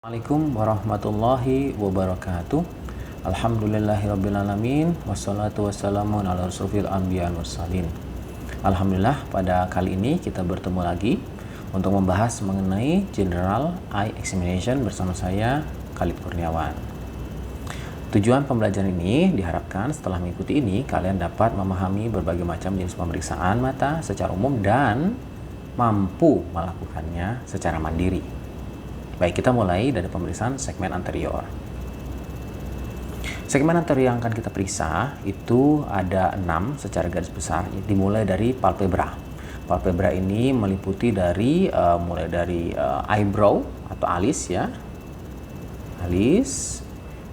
Assalamualaikum warahmatullahi wabarakatuh. Alhamdulillahirrabbilalamin. Wassalatu wassalamu ala rasulil anbiya mursalin. Alhamdulillah, pada kali ini kita bertemu lagi untuk membahas mengenai General Eye Examination bersama saya, Khalid Kurniawan. Tujuan pembelajaran ini diharapkan setelah mengikuti ini kalian dapat memahami berbagai macam jenis pemeriksaan mata secara umum dan mampu melakukannya secara mandiri. Baik, kita mulai dari pemeriksaan segmen anterior. Segmen anterior yang akan kita periksa itu ada 6 secara garis besar, dimulai dari palpebra. Palpebra ini meliputi dari mulai dari eyebrow atau alis ya. Alis,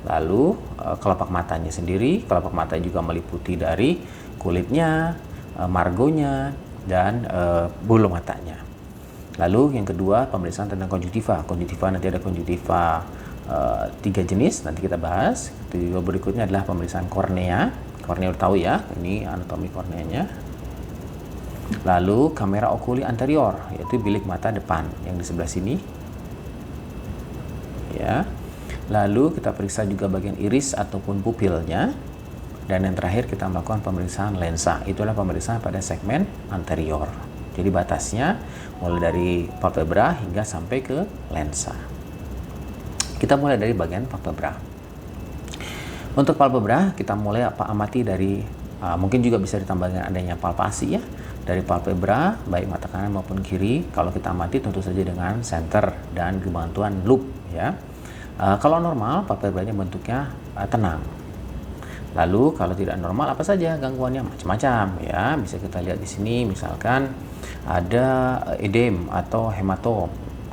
lalu kelopak matanya sendiri. Kelopak mata juga meliputi dari kulitnya, margonya, dan bulu matanya. Lalu yang kedua, pemeriksaan tentang konjungtiva. Konjungtiva nanti ada konjungtiva 3 jenis, nanti kita bahas. Kedua berikutnya adalah pemeriksaan kornea. Kornea udah tahu ya, ini anatomi korneanya. Lalu kamera okuli anterior, yaitu bilik mata depan yang di sebelah sini. Ya. Lalu kita periksa juga bagian iris ataupun pupilnya. Dan yang terakhir kita melakukan pemeriksaan lensa. Itulah pemeriksaan pada segmen anterior. Jadi batasnya mulai dari palpebra hingga sampai ke lensa. Kita mulai dari bagian palpebra. Untuk palpebra kita mulai amati dari mungkin juga bisa ditambah dengan adanya palpasi ya. Dari palpebra baik mata kanan maupun kiri, kalau kita amati tentu saja dengan senter dan bantuan loop ya. Kalau normal palpebranya bentuknya tenang. Lalu kalau tidak normal apa saja gangguannya? Macam-macam ya. Bisa kita lihat di sini misalkan ada edem atau hematom,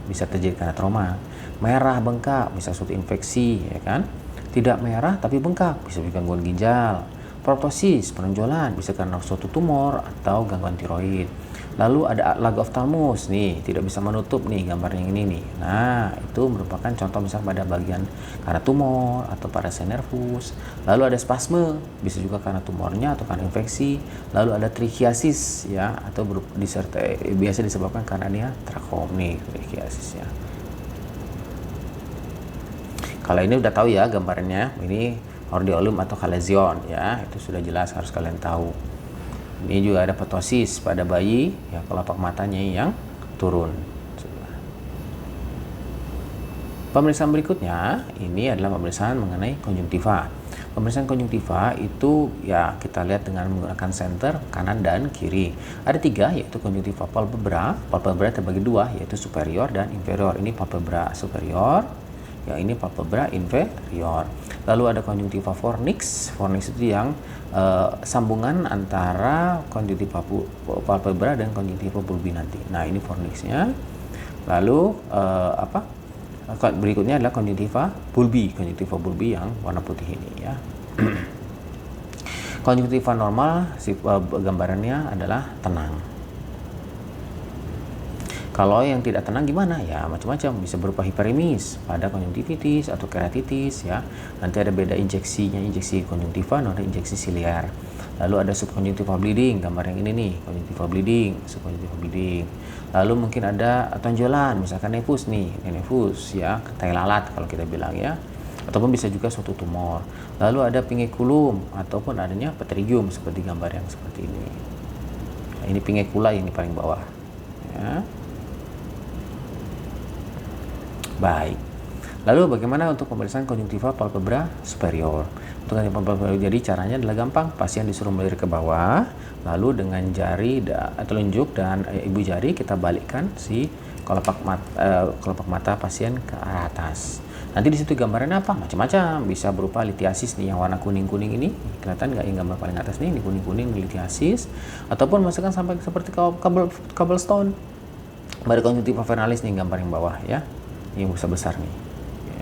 bisa terjadi karena trauma. Merah bengkak bisa suatu infeksi ya kan. Tidak merah tapi bengkak bisa gangguan ginjal. Proptosis, penonjolan bisa karena suatu tumor atau gangguan tiroid. Lalu ada lag ophthalmos nih, tidak bisa menutup nih gambar yang ini nih. Nah, itu merupakan contoh misalnya pada bagian karena tumor atau parese nervus. Lalu ada spasme, bisa juga karena tumornya atau karena infeksi. Lalu ada trichiasis ya, atau biasa disebabkan karena dia trakom nih, trichiasis ya. Kalau ini udah tahu ya gambarnya, ini hordeolum atau chalazion ya, itu sudah jelas harus kalian tahu. Ini juga ada ptosis pada bayi, ya kelopak matanya yang turun. Pemeriksaan berikutnya ini adalah pemeriksaan mengenai konjungtiva. Pemeriksaan konjungtiva itu ya kita lihat dengan menggunakan senter kanan dan kiri. Ada 3 yaitu konjungtiva palpebra. Palpebra terbagi 2 yaitu superior dan inferior. Ini palpebra superior, yang ini palpebra inferior. Lalu ada konjungtiva fornix. Fornix itu yang sambungan antara konjungtiva palpebra dan konjungtiva bulbi nanti. Nah, ini fornixnya. Lalu berikutnya adalah konjungtiva bulbi. Konjungtiva bulbi yang warna putih ini ya. Konjungtiva normal gambarannya adalah tenang. Kalau yang tidak tenang gimana? Ya macam-macam, bisa berupa hiperemis pada konjungtivitis atau keratitis ya. Nanti ada beda injeksinya, injeksi konjungtiva, non injeksi siliar. Lalu ada subkonjungtiva bleeding, gambar yang ini nih, konjungtiva bleeding, subkonjungtiva bleeding. Lalu mungkin ada tonjolan, misalkan nefus nih, nefus ya, tai lalat kalau kita bilang ya. Ataupun bisa juga suatu tumor. Lalu ada pingeculum ataupun adanya pterygium seperti gambar yang seperti ini. Nah, ini pingecula ini paling bawah. Ya. Baik. Lalu bagaimana untuk pemeriksaan konjungtiva palpebra superior? Untuk palpebra jadi caranya adalah gampang. Pasien disuruh melirik ke bawah, lalu dengan jari telunjuk dan ibu jari kita balikkan si kelopak mata pasien ke arah atas. Nanti di situ gambarannya apa? Macam-macam. Bisa berupa litiasis nih yang warna kuning-kuning ini. Kelihatan nggak yang gambar paling atas nih, ini kuning-kuning litiasis. Ataupun masukkan sampai seperti cobblestone. Pada konjungtiva venalis nih gambar yang bawah ya. Yang besar-besar nih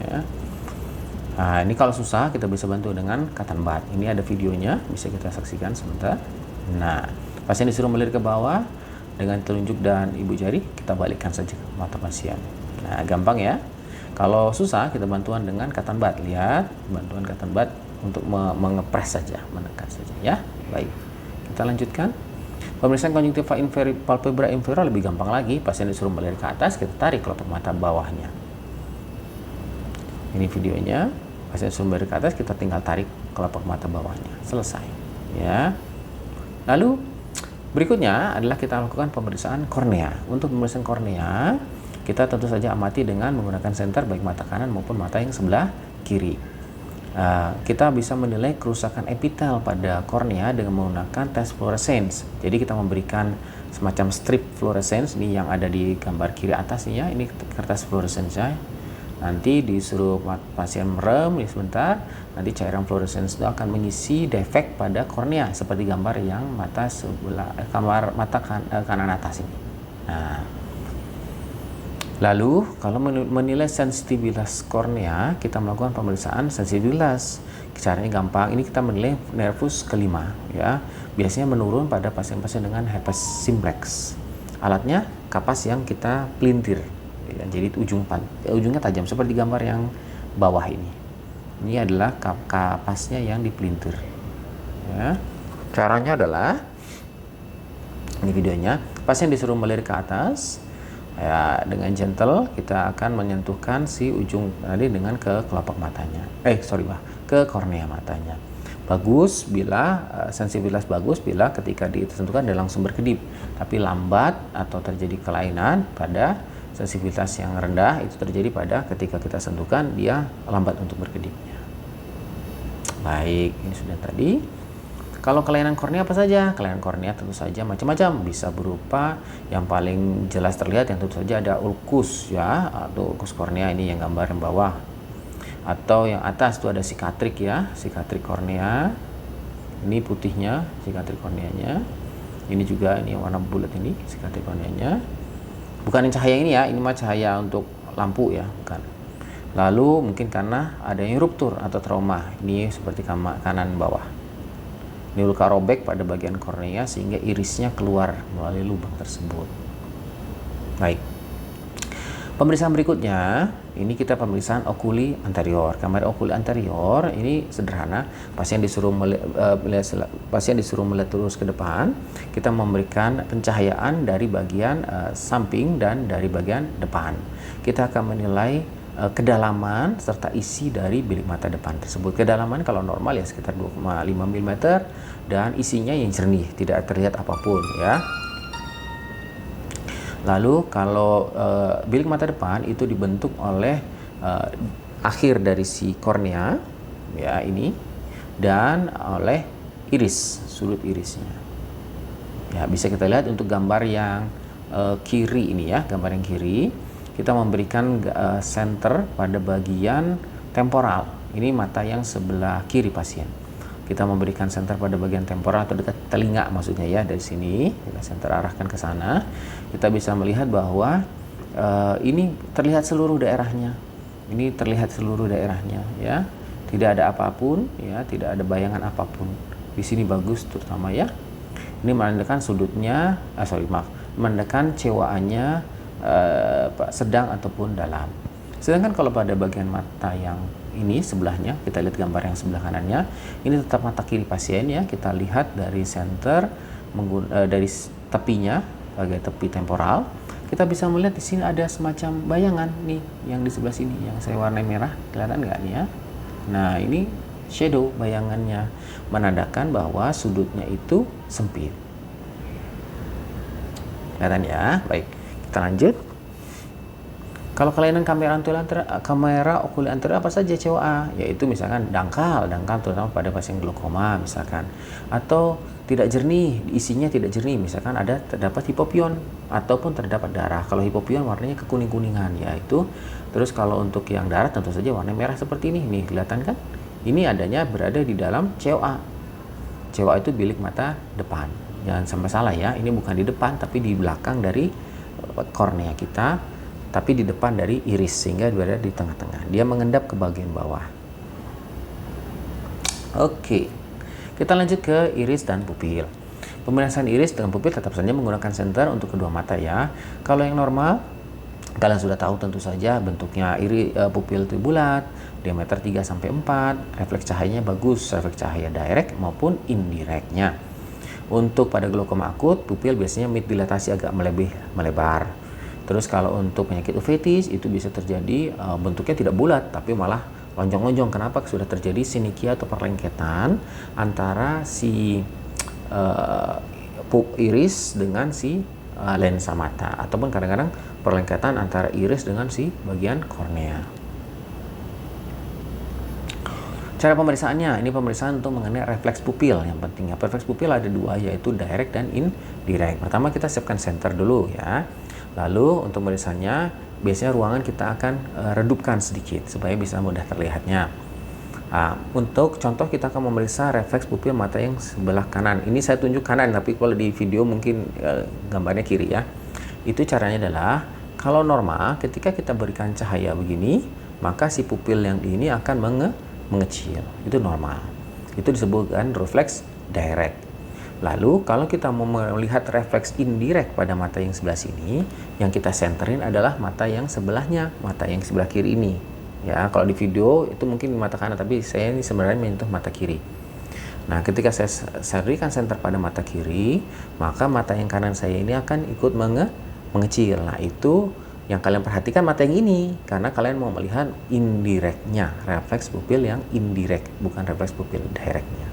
ya. Nah, ini kalau susah kita bisa bantu dengan cotton bud. Ini ada videonya, bisa kita saksikan sebentar. Nah, pasien disuruh melirik ke bawah dengan telunjuk dan ibu jari, kita balikkan saja ke mata pasien. Nah, gampang ya. Kalau susah kita bantuan dengan cotton bud. Lihat bantuan cotton bud untuk mengepres saja, menekan saja ya. Baik, kita lanjutkan. Pemeriksaan konjungtiva palpebra inferior lebih gampang lagi. Pasien disuruh melirik ke atas, kita tarik kelopak mata bawahnya. Ini videonya. Pasien disuruh melirik ke atas, kita tinggal tarik kelopak mata bawahnya. Selesai. Ya. Lalu berikutnya adalah kita lakukan pemeriksaan kornea. Untuk pemeriksaan kornea, kita tentu saja amati dengan menggunakan senter baik mata kanan maupun mata yang sebelah kiri. Kita bisa menilai kerusakan epitel pada kornea dengan menggunakan tes fluorescence. Jadi kita memberikan semacam strip fluorescence ini yang ada di gambar kiri atas ini ya. Ini kertas fluorescence ya. Nanti disuruh pasien merem ya sebentar, nanti cairan fluorescence itu akan mengisi defek pada kornea seperti gambar yang mata sebelah gambar mata kanan atas ini. Nah, lalu kalau menilai sensitivitas kornea, kita melakukan pemeriksaan sensitivitas. Caranya gampang, ini kita menilai nervus kelima ya. Biasanya menurun pada pasien-pasien dengan herpes simplex. Alatnya kapas yang kita pelintir. Ya, jadi ujungnya tajam seperti gambar yang bawah ini. Ini adalah kapasnya yang dipelintir. Ya. Caranya adalah ini videonya. Pasien disuruh melirik ke atas. Ya, dengan gentle kita akan menyentuhkan si ujung tadi dengan ke kelopak matanya. Ke kornea matanya. Bagus bila sensitivitas bagus bila ketika ditentukan dia langsung berkedip. Tapi lambat atau terjadi kelainan pada sensitivitas yang rendah itu terjadi pada ketika kita sentuhkan dia lambat untuk berkedipnya. Baik, ini sudah tadi. Kalau kelainan kornea apa saja? Kelainan kornea tentu saja macam-macam, bisa berupa yang paling jelas terlihat yang tentu saja ada ulkus ya, atau ulkus kornea ini yang gambar yang bawah. Atau yang atas itu ada sikatrik ya, sikatrik kornea. Ini putihnya sikatrik korneanya. Ini juga ini yang warna bulat ini sikatrik korneanya. Bukan yang cahaya ini ya, ini mah cahaya untuk lampu ya, bukan. Lalu mungkin karena ada yang ruptur atau trauma, ini seperti kanan bawah. Ini luka robek pada bagian kornea sehingga irisnya keluar melalui lubang tersebut. Baik. Pemeriksaan berikutnya, ini kita pemeriksaan okuli anterior. Kamera okuli anterior ini sederhana. Pasien disuruh melihat terus ke depan. Kita memberikan pencahayaan dari bagian samping dan dari bagian depan. Kita akan menilai kedalaman serta isi dari bilik mata depan tersebut. Kedalaman kalau normal ya sekitar 2,5 mm dan isinya yang jernih, tidak terlihat apapun ya. Lalu kalau bilik mata depan itu dibentuk oleh akhir dari si kornea ya ini dan oleh iris, sudut irisnya. Ya, bisa kita lihat untuk gambar yang kiri ini ya, gambar yang kiri kita memberikan center pada bagian temporal. Ini mata yang sebelah kiri pasien. Kita memberikan center pada bagian temporal atau dekat telinga maksudnya ya, dari sini kita center arahkan ke sana. Kita bisa melihat bahwa ini terlihat seluruh daerahnya. Ini terlihat seluruh daerahnya ya. Tidak ada apapun ya, tidak ada bayangan apapun. Di sini bagus terutama ya. Ini menandakan sudutnya menandakan cewaannya sedang ataupun dalam. Sedangkan kalau pada bagian mata yang ini sebelahnya, kita lihat gambar yang sebelah kanannya, ini tetap mata kiri pasien ya. Kita lihat dari center dari tepinya, bagian tepi temporal, kita bisa melihat di sini ada semacam bayangan nih yang di sebelah sini yang saya warnai merah, kelihatan nggak nih ya? Nah, ini shadow bayangannya menandakan bahwa sudutnya itu sempit. Kelihatan ya? Baik, kita lanjut. Kalau kelainan kamera okuli anterior apa saja COA? Yaitu misalkan dangkal terutama pada pasien glaukoma misalkan, atau tidak jernih, isinya tidak jernih, misalkan terdapat hipopion ataupun terdapat darah. Kalau hipopion warnanya kekuning-kuningan yaitu. Terus kalau untuk yang darah tentu saja warna merah seperti ini. Nih kelihatan kan? Ini adanya berada di dalam COA. COA itu bilik mata depan. Jangan sampai salah ya, ini bukan di depan tapi di belakang dari kornea kita. Tapi di depan dari iris sehingga berada di tengah-tengah. Dia mengendap ke bagian bawah. Oke, kita lanjut ke iris dan pupil. Pemeriksaan iris dengan pupil tetap saja menggunakan senter untuk kedua mata ya. Kalau yang normal, kalian sudah tahu tentu saja bentuknya pupil itu bulat, diameter 3-4, refleks cahayanya bagus, refleks cahaya direct maupun indirectnya. Untuk pada glaukoma akut, pupil biasanya mid dilatasi agak melebar. Terus kalau untuk penyakit uveitis itu bisa terjadi bentuknya tidak bulat tapi malah lonjong-lonjong. Kenapa? Sudah terjadi sinikia atau perlengketan antara si iris dengan si lensa mata, ataupun kadang-kadang perlengketan antara iris dengan si bagian kornea. Cara pemeriksaannya, ini pemeriksaan untuk mengenai refleks pupil yang pentingnya. Refleks pupil ada dua, yaitu direct dan indirect. Pertama kita siapkan center dulu ya. Lalu untuk pemeriksaannya, biasanya ruangan kita akan redupkan sedikit supaya bisa mudah terlihatnya. Untuk contoh kita akan memeriksa refleks pupil mata yang sebelah kanan. Ini saya tunjuk kanan, tapi kalau di video mungkin gambarnya kiri ya. Itu caranya adalah, kalau normal ketika kita berikan cahaya begini, maka si pupil yang ini akan mengecil. Itu normal. Itu disebutkan refleks direct. Lalu kalau kita mau melihat refleks indirect pada mata yang sebelah sini, yang kita senterin adalah mata yang sebelahnya, mata yang sebelah kiri ini. Ya, kalau di video itu mungkin di mata kanan, tapi saya ini sebenarnya menyentuh mata kiri. Nah, ketika saya berikan center pada mata kiri, maka mata yang kanan saya ini akan ikut mengecil. Nah, itu yang kalian perhatikan mata yang ini, karena kalian mau melihat indirectnya, refleks pupil yang indirect, bukan refleks pupil directnya.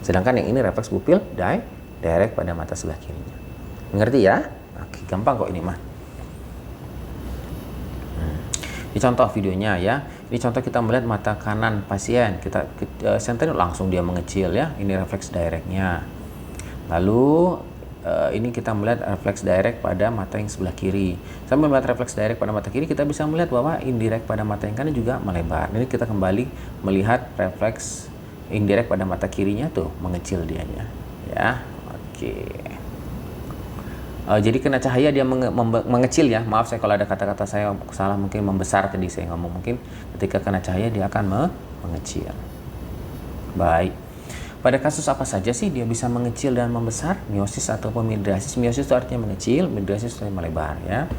Sedangkan yang ini refleks pupil direct pada mata sebelah kirinya. Mengerti ya? Oke, gampang kok ini mah. Ini contoh videonya ya. Ini contoh kita melihat mata kanan pasien, kita senterin langsung dia mengecil ya. Ini refleks directnya. Lalu ini kita melihat refleks direct pada mata yang sebelah kiri. Sambil melihat refleks direct pada mata kiri, kita bisa melihat bahwa indirect pada mata yang kanan juga melebar. Ini kita kembali melihat refleks indirect pada mata kirinya tuh mengecil dianya ya. Oke. Jadi kena cahaya dia mengecil ya. Maaf saya kalau ada kata-kata saya salah, mungkin membesar tadi saya ngomong. Mungkin ketika kena cahaya dia akan mengecil. Baik. Pada kasus apa saja sih dia bisa mengecil dan membesar? Miosis ataupun midriasis. Miosis itu artinya mengecil, midriasis itu melebar ya.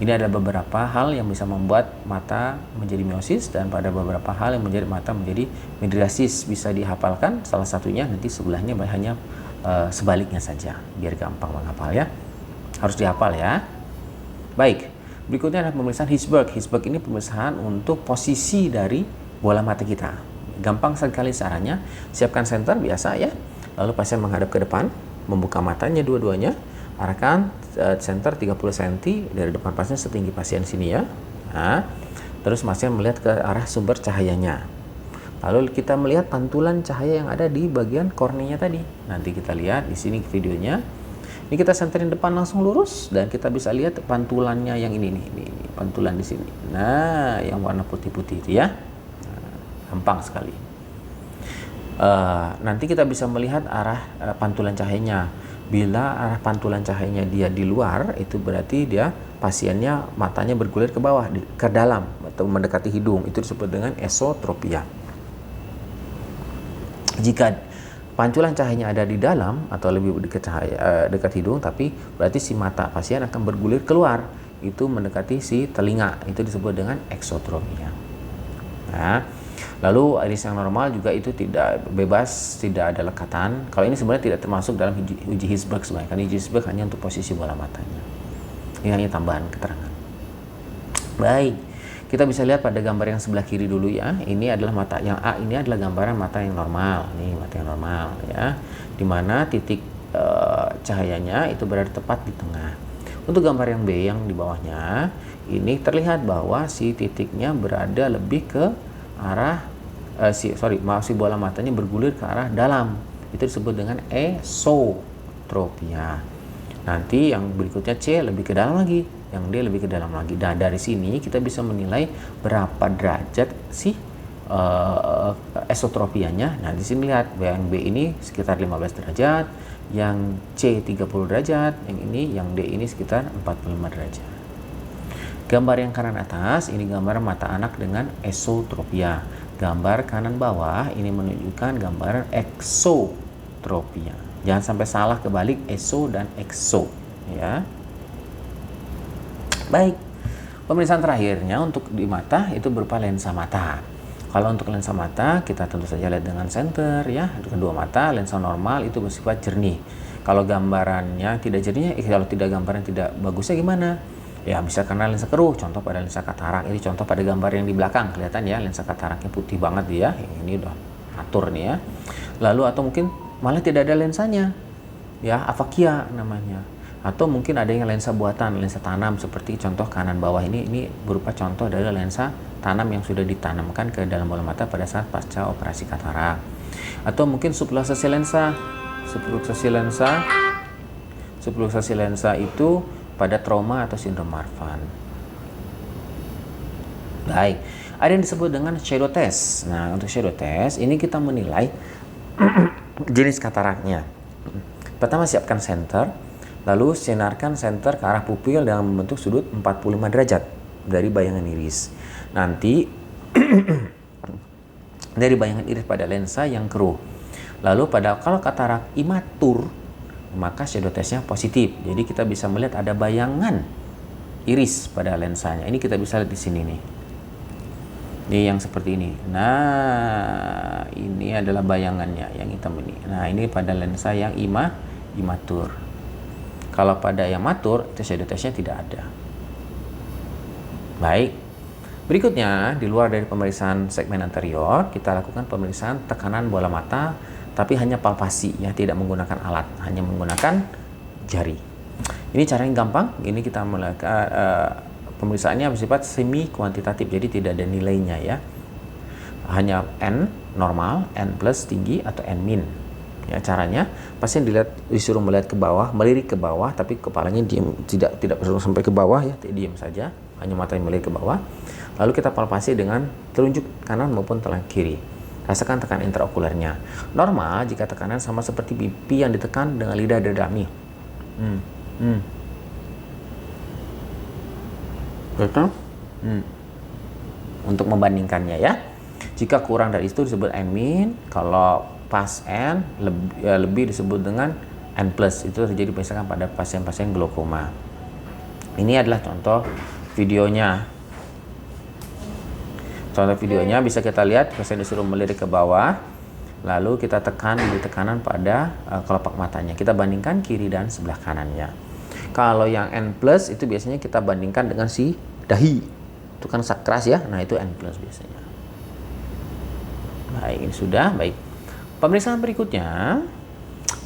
Ini ada beberapa hal yang bisa membuat mata menjadi miosis, dan pada beberapa hal yang menjadi mata menjadi midriasis. Bisa dihafalkan, salah satunya nanti sebelahnya hanya sebaliknya saja, biar gampang menghafal ya. Harus dihafal ya. Baik, berikutnya adalah pemeriksaan Hirschberg. Hirschberg ini pemeriksaan untuk posisi dari bola mata kita. Gampang sekali caranya, siapkan center biasa ya. Lalu pasien menghadap ke depan, membuka matanya dua-duanya, arahkan center 30 cm dari depan pasien setinggi pasien sini ya. Nah, terus pasien melihat ke arah sumber cahayanya. Lalu kita melihat pantulan cahaya yang ada di bagian korneanya tadi. Nanti kita lihat di sini videonya. Ini kita senterin depan langsung lurus, dan kita bisa lihat pantulannya yang ini nih, pantulan di sini. Nah, yang warna putih-putih itu ya. Gampang sekali. Nanti kita bisa melihat arah pantulan cahayanya. Bila arah pantulan cahayanya dia di luar, itu berarti dia pasiennya matanya bergulir ke bawah, ke dalam atau mendekati hidung. Itu disebut dengan esotropia. Jika pantulan cahayanya ada di dalam atau lebih dekat hidung, tapi berarti si mata pasien akan bergulir keluar, itu mendekati si telinga. Itu disebut dengan eksotropia. Nah, lalu iris yang normal juga itu tidak bebas, tidak ada lekatan. Kalau ini sebenarnya tidak termasuk dalam uji Hirschberg sebenarnya, karena uji Hirschberg hanya untuk posisi bola matanya. Ini hanya tambahan keterangan. Baik, kita bisa lihat pada gambar yang sebelah kiri dulu ya. Ini adalah mata yang A, ini adalah gambaran mata yang normal. Ini mata yang normal ya, dimana titik cahayanya itu berada tepat di tengah. Untuk gambar yang B yang di bawahnya, ini terlihat bahwa si titiknya berada lebih ke arah si bola matanya bergulir ke arah dalam. Itu disebut dengan esotropia. Nanti yang berikutnya C lebih ke dalam lagi, yang D lebih ke dalam lagi. Dan dari sini kita bisa menilai berapa derajat si esotropianya. Nah, di sini lihat yang B ini sekitar 15 derajat, yang C 30 derajat, yang D ini sekitar 45 derajat. Gambar yang kanan atas ini gambar mata anak dengan esotropia. Gambar kanan bawah ini menunjukkan gambaran eksotropia. Jangan sampai salah kebalik eso dan ekso ya. Baik. Pemeriksaan terakhirnya untuk di mata itu berupa lensa mata. Kalau untuk lensa mata kita tentu saja lihat dengan center ya. Kedua mata lensa normal itu bersifat jernih. Kalau gambarannya tidak jernih, kalau tidak gambaran tidak bagusnya gimana? Ya, bisa karena lensa keruh, contoh pada lensa katarak. Ini contoh pada gambar yang di belakang, kelihatan ya, lensa kataraknya putih banget dia. Ini udah atur nih ya. Lalu atau mungkin malah tidak ada lensanya, ya, afakia namanya. Atau mungkin ada yang lensa buatan, lensa tanam seperti contoh kanan bawah ini berupa contoh dari lensa tanam yang sudah ditanamkan ke dalam bola mata pada saat pasca operasi katarak. Atau mungkin subluxasi lensa. Subluxasi lensa itu pada trauma atau sindrom Marfan. Baik, ada yang disebut dengan shadow test. Nah, untuk shadow test ini kita menilai jenis kataraknya. Pertama, siapkan senter, lalu sinarkan senter ke arah pupil dengan membentuk sudut 45 derajat dari bayangan iris. Nanti dari bayangan iris pada lensa yang keruh. Lalu kalau katarak imatur, maka shadow testnya positif. Jadi kita bisa melihat ada bayangan iris pada lensanya. Ini kita bisa lihat di sini nih. Ini yang seperti ini. Nah, ini adalah bayangannya yang hitam ini. Nah, ini pada lensa yang imatur. Kalau pada yang matur, itu shadow testnya tidak ada. Baik. Berikutnya, di luar dari pemeriksaan segmen anterior, kita lakukan pemeriksaan tekanan bola mata, tapi hanya palpasi ya, tidak menggunakan alat, hanya menggunakan jari. Ini caranya gampang. Ini kita melakukan pemeriksaannya bersifat semi kuantitatif, jadi tidak ada nilainya ya. Hanya N normal, N plus tinggi atau N min. Ya, caranya pasien disuruh melihat ke bawah, melirik ke bawah, tapi kepalanya diam, tidak perlu sampai ke bawah ya, diam saja, hanya matanya melirik ke bawah. Lalu kita palpasi dengan telunjuk kanan maupun telunjuk kiri. Rasakan tekanan intraokulernya. Normal jika tekanan sama seperti pipi yang ditekan dengan lidah dari dalam. Betul? Untuk membandingkannya ya. Jika kurang dari itu disebut N min, kalau pas N lebih disebut dengan N plus. Itu terjadi misalkan pada pasien-pasien glaukoma. Ini adalah contoh videonya. Contoh videonya bisa kita lihat, pasien disuruh melirik ke bawah, lalu kita tekan di tekanan pada kelopak matanya. Kita bandingkan kiri dan sebelah kanannya. Kalau yang N plus itu biasanya kita bandingkan dengan si dahi. Itu kan keras ya, nah itu N plus biasanya. Baik, ini sudah. Baik. Pemeriksaan berikutnya,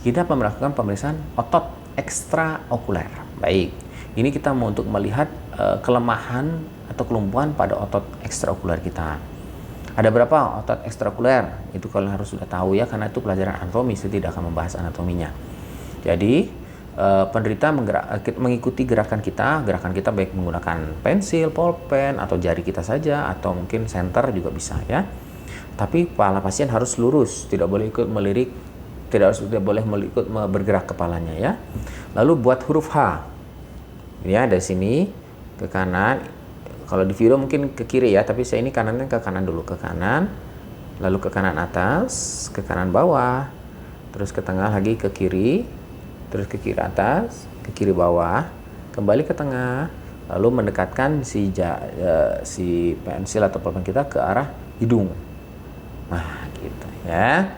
kita melakukan pemeriksaan otot ekstraokuler. Baik, ini kita mau untuk melihat kelemahan atau kelumpuhan pada otot ekstraokuler kita. Ada berapa otot ekstraokuler? Itu kalian harus sudah tahu ya, karena itu pelajaran anatomi, saya tidak akan membahas anatominya. Jadi penderita mengikuti gerakan kita baik menggunakan pensil, pulpen, atau jari kita saja, atau mungkin senter juga bisa ya. Tapi kepala pasien harus lurus, tidak boleh ikut melirik, tidak boleh ikut bergerak kepalanya ya. Lalu buat huruf H. Ya, dari sini ke kanan. Kalau di video mungkin ke kiri ya, tapi saya ini kanannya ke kanan dulu, ke kanan, lalu ke kanan atas, ke kanan bawah, terus ke tengah lagi ke kiri, terus ke kiri atas, ke kiri bawah, kembali ke tengah, lalu mendekatkan si pensil atau pulpen kita ke arah hidung. Nah, gitu ya.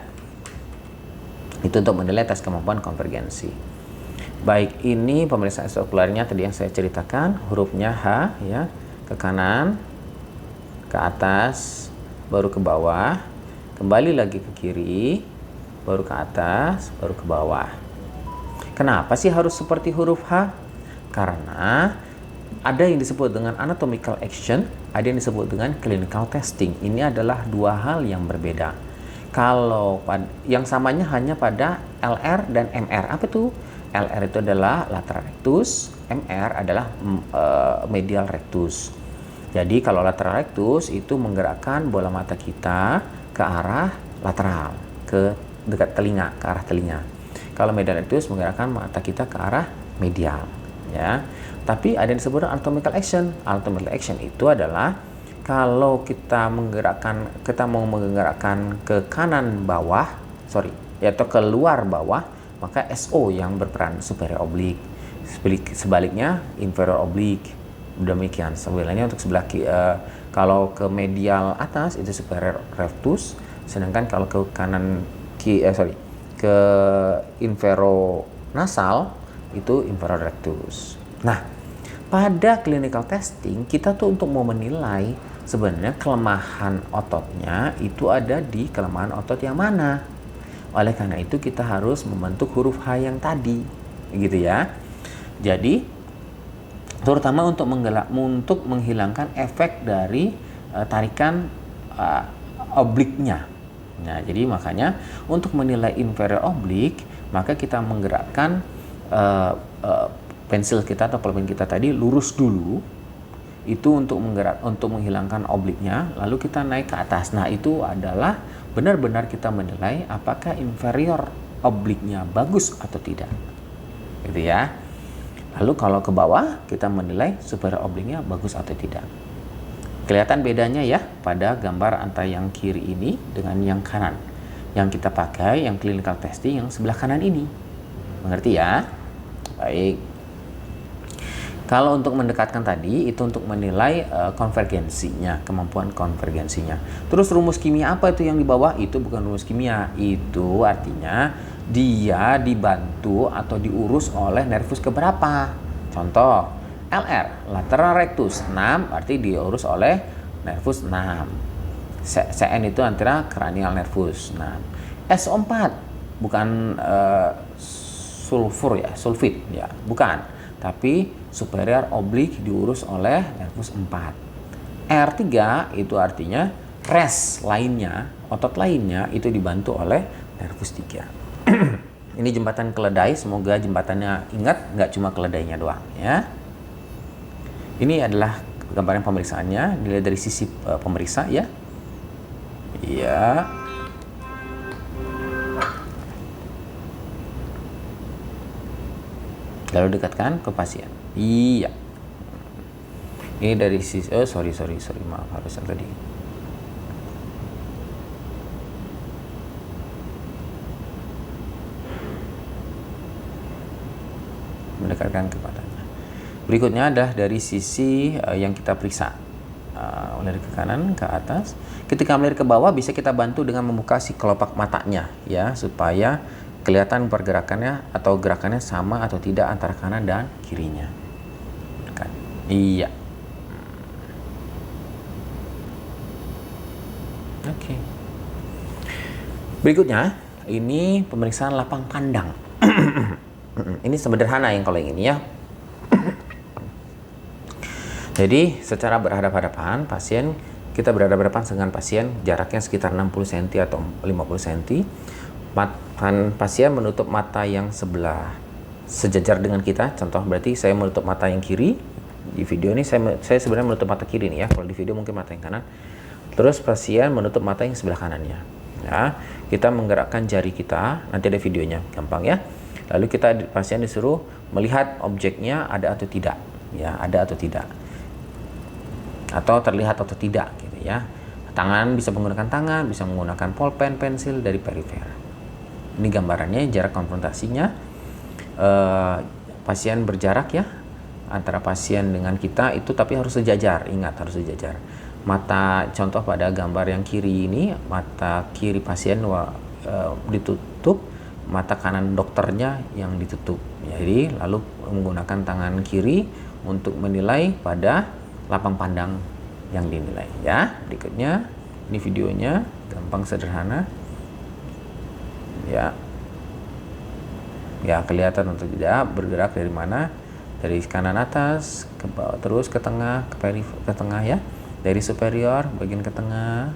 Itu untuk menilai tes kemampuan konvergensi. Baik, ini pemeriksaan ekstraokulernya tadi yang saya ceritakan, hurufnya H ya, ke kanan, ke atas, baru ke bawah, kembali lagi ke kiri, baru ke atas, baru ke bawah. Kenapa sih harus seperti huruf H? Karena ada yang disebut dengan anatomical action, ada yang disebut dengan clinical testing. Ini adalah dua hal yang berbeda. Kalau yang samanya hanya pada LR dan MR. Apa tuh? LR itu adalah lateral rectus, MR adalah medial rectus. Jadi kalau lateral rectus itu menggerakkan bola mata kita ke arah lateral, ke dekat telinga, ke arah telinga. Kalau medial rectus menggerakkan mata kita ke arah medial, ya. Tapi ada yang disebut anatomical action. Anatomical action itu adalah kalau kita mau menggerakkan ke kanan bawah, atau ke luar bawah, maka SO yang berperan superior oblique. Sebaliknya inferior oblique. Demikian. Sebenarnya untuk sebelah kalau ke medial atas itu superior rectus, sedangkan kalau ke kanan ke infero nasal itu inferior rectus. Nah, pada clinical testing kita tuh untuk mau menilai sebenarnya kelemahan ototnya itu ada di kelemahan otot yang mana. Oleh karena itu kita harus membentuk huruf H yang tadi, gitu ya. Jadi terutama untuk menghilangkan efek dari tarikan obliknya. Nah, jadi makanya untuk menilai inferior oblik, maka kita menggerakkan pensil kita atau pulpen kita tadi lurus dulu, itu untuk menghilangkan obliknya, lalu kita naik ke atas. Nah, itu adalah benar-benar kita menilai apakah inferior obliknya bagus atau tidak, gitu ya. Lalu kalau ke bawah kita menilai superior obliknya bagus atau tidak. Kelihatan bedanya ya pada gambar antara yang kiri ini dengan yang kanan. Yang kita pakai yang clinical testing yang sebelah kanan ini. Mengerti ya? Baik. Kalau untuk mendekatkan tadi, itu untuk menilai konvergensinya, kemampuan konvergensinya. Terus rumus kimia apa itu yang di bawah? Itu bukan rumus kimia, itu artinya dia dibantu atau diurus oleh nervus keberapa. Contoh, LR, lateral rectus 6, berarti diurus oleh nervus 6. CN itu antara cranial nervus 6. SO4, bukan sulfur ya, sulfit ya, bukan. Tapi superior oblik diurus oleh nervus 4. R3 itu artinya res lainnya, otot lainnya itu dibantu oleh nervus 3. Ini jembatan keledai, semoga jembatannya ingat, nggak cuma keledainya doang ya. Ini adalah gambaran pemeriksaannya, dilihat dari sisi pemeriksa ya. Iya. Lalu dekatkan ke pasien. Iya. Ini dari sisi sorry maaf, harus yang tadi. Mendekatkan ke matanya. Berikutnya adalah dari sisi yang kita periksa. Dari ke kanan ke atas. Ketika melihat ke bawah bisa kita bantu dengan membuka si kelopak matanya ya, supaya kelihatan pergerakannya atau gerakannya sama atau tidak antara kanan dan kirinya. Dekat. Iya. Oke. Berikutnya, ini pemeriksaan lapang pandang. Ini sederhana yang kalau yang ini ya. Jadi, secara berhadapan-hadapan, kita berhadapan dengan pasien jaraknya sekitar 60 cm atau 50 cm. Pasien menutup mata yang sebelah sejajar dengan kita. Contoh berarti saya menutup mata yang kiri. Di video ini saya sebenarnya menutup mata kiri nih ya. Kalau di video mungkin mata yang kanan. Terus pasien menutup mata yang sebelah kanannya. Ya, kita menggerakkan jari kita. Nanti ada videonya, gampang ya. Lalu pasien disuruh melihat objeknya ada atau tidak. Ya, ada atau tidak. Atau terlihat atau tidak gitu ya. Tangan bisa menggunakan tangan, bisa menggunakan pulpen, pensil dari perifer. Ini gambarannya, jarak konfrontasinya. Pasien berjarak ya antara pasien dengan kita itu, tapi harus sejajar. Ingat, harus sejajar. Mata, contoh pada gambar yang kiri ini, mata kiri pasien ditutup, mata kanan dokternya yang ditutup. Jadi lalu menggunakan tangan kiri untuk menilai pada lapang pandang yang dinilai ya. Berikutnya ini videonya, gampang sederhana ya. Ya, kelihatan atau tidak bergerak dari mana? Dari kanan atas ke bawah, terus ke tengah, ke tengah ya. Dari superior bagian ke tengah.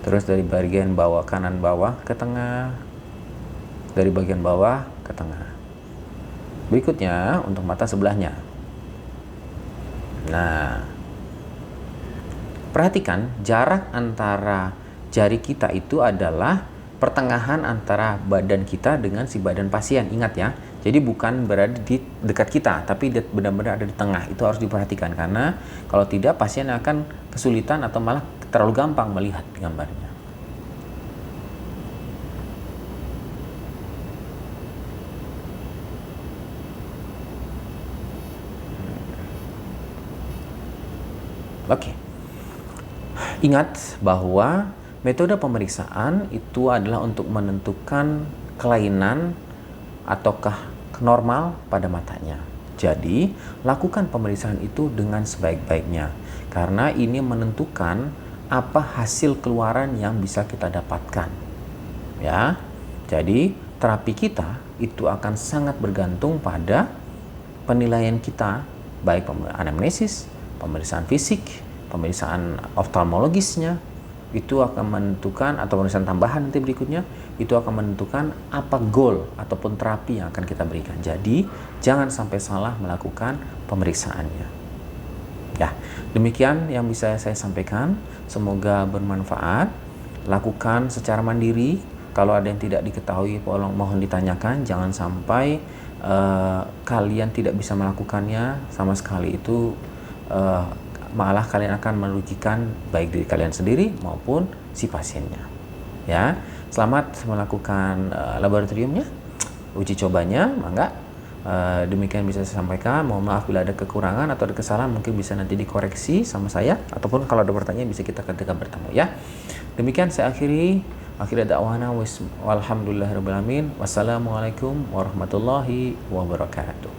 Terus dari bagian bawah, kanan bawah ke tengah. Dari bagian bawah ke tengah. Berikutnya untuk mata sebelahnya. Nah, perhatikan jarak antara jari kita itu adalah pertengahan antara badan kita dengan si badan pasien. Ingat ya, jadi bukan berada di dekat kita, tapi benar-benar ada di tengah. Itu harus diperhatikan, karena kalau tidak pasien akan kesulitan atau malah terlalu gampang melihat gambarnya. Oke. Ingat bahwa metode pemeriksaan itu adalah untuk menentukan kelainan ataukah normal pada matanya. Jadi, lakukan pemeriksaan itu dengan sebaik-baiknya, karena ini menentukan apa hasil keluaran yang bisa kita dapatkan. Ya, jadi terapi kita itu akan sangat bergantung pada penilaian kita, baik anamnesis, pemeriksaan fisik, pemeriksaan oftalmologisnya, itu akan menentukan, atau pemeriksaan tambahan nanti berikutnya, itu akan menentukan apa goal ataupun terapi yang akan kita berikan. Jadi, jangan sampai salah melakukan pemeriksaannya. Ya, demikian yang bisa saya sampaikan. Semoga bermanfaat. Lakukan secara mandiri. Kalau ada yang tidak diketahui, mohon ditanyakan. Jangan sampai kalian tidak bisa melakukannya sama sekali. Itu malah kalian akan merugikan baik diri kalian sendiri maupun si pasiennya. Ya, selamat melakukan laboratoriumnya, uji cobanya, mangga. Demikian bisa saya sampaikan. Mohon maaf bila ada kekurangan atau ada kesalahan, mungkin bisa nanti dikoreksi sama saya, ataupun kalau ada pertanyaan bisa kita ketika bertemu ya. Demikian saya akhiri da'wana walhamdulillahirabbil alamin. Wassalamualaikum warahmatullahi wabarakatuh.